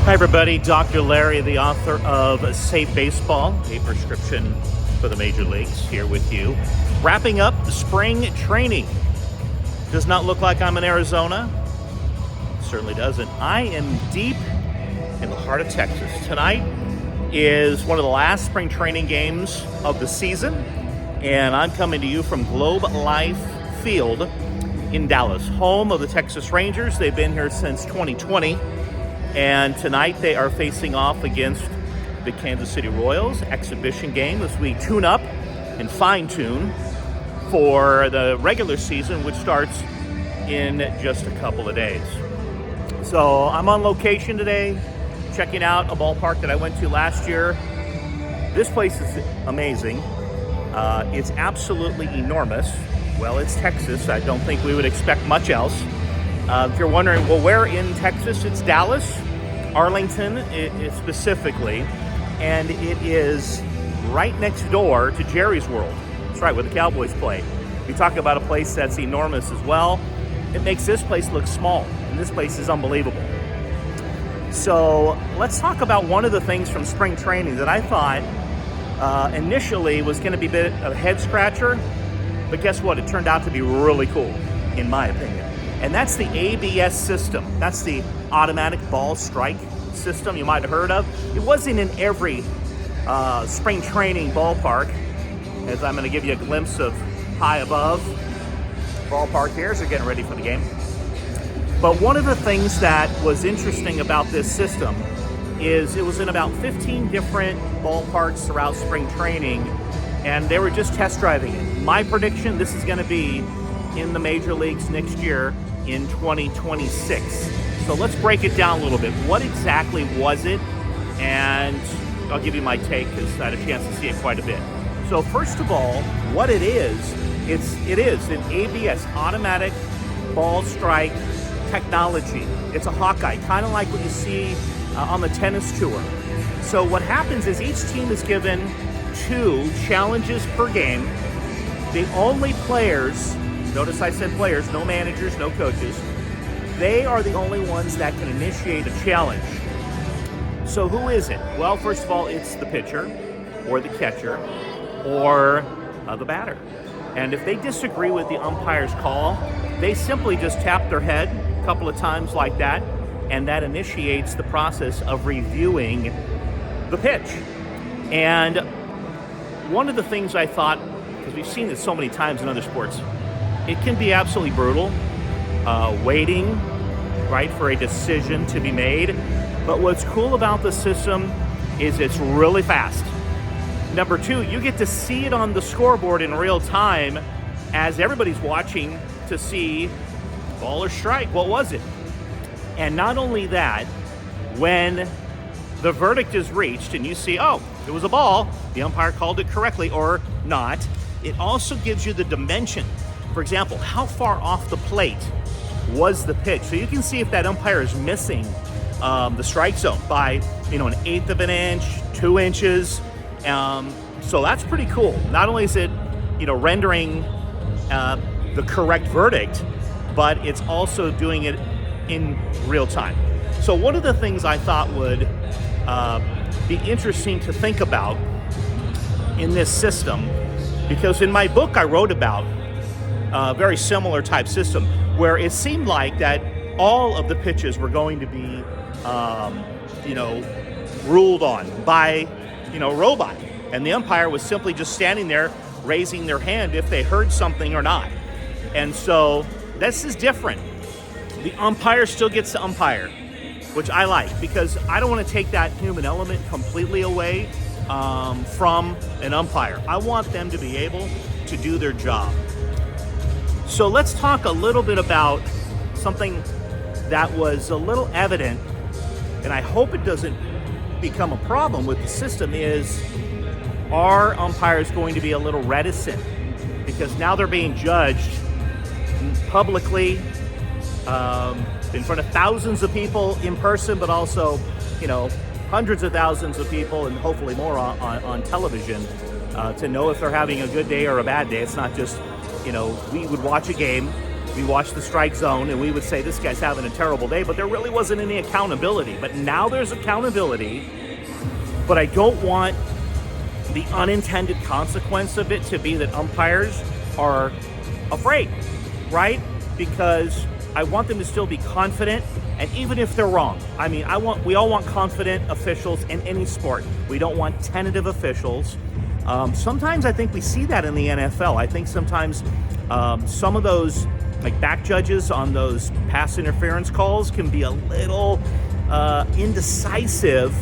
Hi everybody, Dr. Larry, the author of Safe Baseball, a prescription for the major leagues, here with you. Wrapping up the spring training. Does not look like I'm in Arizona. Certainly doesn't. I am deep in the heart of Texas. Tonight is one of the last spring training games of the season, and I'm coming to you from Globe Life Field in Dallas, home of the Texas Rangers. They've been here since 2020. And tonight they are facing off against the Kansas City Royals exhibition game as we tune up and fine-tune for the regular season, which starts in just a couple of days. So I'm on location today, checking out a ballpark that I went to last year. This place is amazing. It's absolutely enormous. Well, it's Texas. I don't think we would expect much else. If you're wondering, well, where in Texas? It's Dallas, Arlington specifically, and it is right next door to Jerry's World. That's right, where the Cowboys play. You talk about a place that's enormous as well. It makes this place look small, and this place is unbelievable. So let's talk about one of the things from spring training that I thought initially was going to be a bit of a head scratcher, but guess what? It turned out to be really cool, in my opinion. And that's the ABS system. That's the automatic ball strike system you might have heard of. It wasn't in every spring training ballpark, as I'm going to give you a glimpse of high above ballpark here as they're getting ready for the game. But one of the things that was interesting about this system is it was in about 15 different ballparks throughout spring training, and they were just test driving it. My prediction, this is going to be in the major leagues next year in 2026. So let's break it down a little bit. What exactly was it? And I'll give you my take because I had a chance to see it quite a bit. So first of all, what it is an ABS, automatic ball strike technology. It's a Hawkeye, kind of like what you see on the tennis tour. So what happens is each team is given 2 challenges per game. The only players, notice I said players, no managers, no coaches, they are the only ones that can initiate a challenge. So who is it? Well, first of all, it's the pitcher or the catcher or the batter. And if they disagree with the umpire's call, they simply just tap their head a couple of times like that, and that initiates the process of reviewing the pitch. And one of the things I thought, because we've seen this so many times in other sports, it can be absolutely brutal, waiting, right, for a decision to be made. But what's cool about the system is it's really fast. Number 2, you get to see it on the scoreboard in real time as everybody's watching to see ball or strike. What was it? And not only that, when the verdict is reached and you see, oh, it was a ball, the umpire called it correctly or not, it also gives you the dimension. For example, how far off the plate was the pitch? So you can see if that umpire is missing the strike zone by, an 1/8 of an inch, 2 inches. So that's pretty cool. Not only is it, rendering the correct verdict, but it's also doing it in real time. So one of the things I thought would be interesting to think about in this system, because in my book I wrote about a very similar type system where it seemed like that all of the pitches were going to be, ruled on by, robot. And the umpire was simply just standing there raising their hand if they heard something or not. And so this is different. The umpire still gets to umpire, which I like because I don't want to take that human element completely away from an umpire. I want them to be able to do their job. So let's talk a little bit about something that was a little evident, and I hope it doesn't become a problem with the system, is are umpires going to be a little reticent? Because now they're being judged publicly in front of thousands of people in person, but also, hundreds of thousands of people and hopefully more on television to know if they're having a good day or a bad day. It's not just, we would watch a game we watched the strike zone and we would say, this guy's having a terrible day, but there really wasn't any accountability. But now there's accountability, but I don't want the unintended consequence of it to be that umpires are afraid, right? Because I want them to still be confident, and even if they're wrong. I mean, we all want confident officials in any sport. We don't want tentative officials. Sometimes I think we see that in the NFL. I think sometimes some of those like back judges on those pass interference calls can be a little indecisive.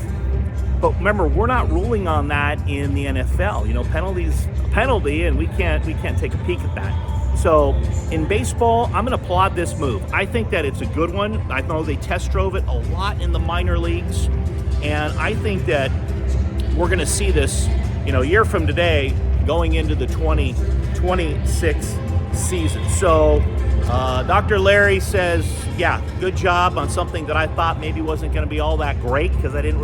But remember, we're not ruling on that in the NFL. You know, penalty's a penalty, and we can't take a peek at that. So in baseball, I'm going to applaud this move. I think that it's a good one. I know they test drove it a lot in the minor leagues, and I think that we're going to see this, you know, a year from today going into the 2026 season. So Dr. Larry says, yeah, good job on something that I thought maybe wasn't going to be all that great because I hadn't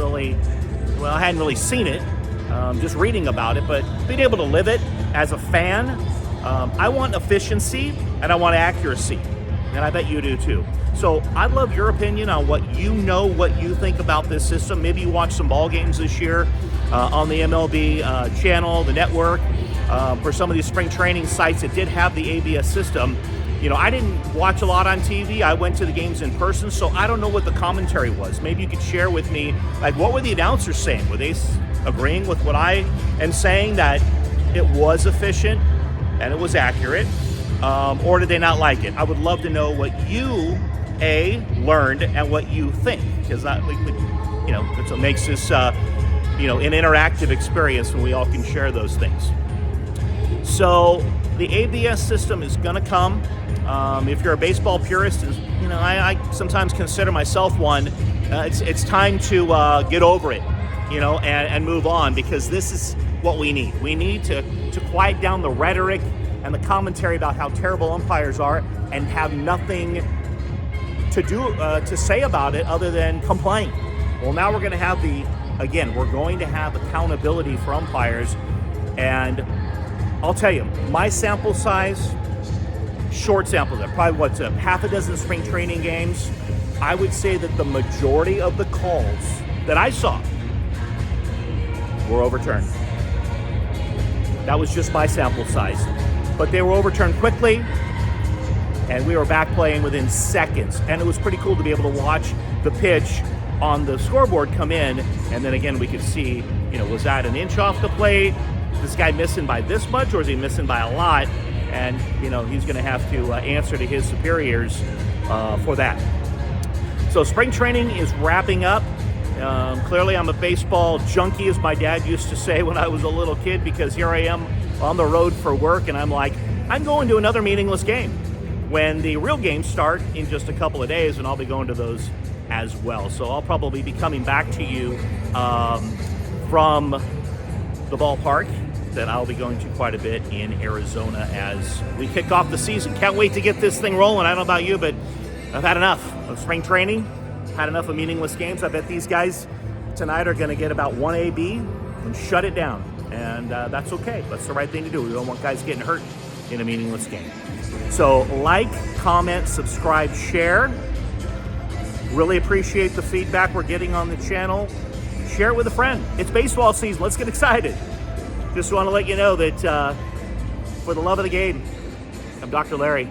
really seen it, just reading about it, but being able to live it as a fan. I want efficiency and I want accuracy, and I bet you do too. So I'd love your opinion on what you think about this system. Maybe you watch some ball games this year on the MLB channel, the network, for some of these spring training sites that did have the ABS system. You know, I didn't watch a lot on TV. I went to the games in person, so I don't know what the commentary was. Maybe you could share with me, like, what were the announcers saying? Were they agreeing with what I am saying, that it was efficient and it was accurate, or did they not like it? I would love to know what you learned and what you think, because that's what makes this an interactive experience when we all can share those things. So the ABS system is going to come. If you're a baseball purist, I sometimes consider myself one. It's time to get over it, and move on, because this is what we need. We need to quiet down the rhetoric and the commentary about how terrible umpires are and have nothing to say about it other than complain. Well, now we're going to have accountability for umpires, and I'll tell you, my sample size, short sample, probably half a dozen spring training games, I would say that the majority of the calls that I saw were overturned. That was just my sample size. But they were overturned quickly, and we were back playing within seconds. And it was pretty cool to be able to watch the pitch on the scoreboard come in, and then again we could see, was that an inch off the plate? This guy missing by this much, or is he missing by a lot? And he's going to have to answer to his superiors for that. So spring training is wrapping up. Clearly I'm a baseball junkie, as my dad used to say when I was a little kid, because here I am on the road for work, and I'm like, I'm going to another meaningless game when the real games start in just a couple of days, and I'll be going to those as well. So I'll probably be coming back to you from the ballpark that I'll be going to quite a bit in Arizona as we kick off the season. Can't wait to get this thing rolling. I don't know about you, but I've had enough of spring training, had enough of meaningless games. I bet these guys tonight are going to get about one AB and shut it down, and that's okay. That's the right thing to do. We don't want guys getting hurt in a meaningless game. So like, comment, subscribe, share. Really appreciate the feedback we're getting on the channel. Share it with a friend. It's baseball season. Let's get excited. Just want to let you know that for the love of the game, I'm Dr. Larry.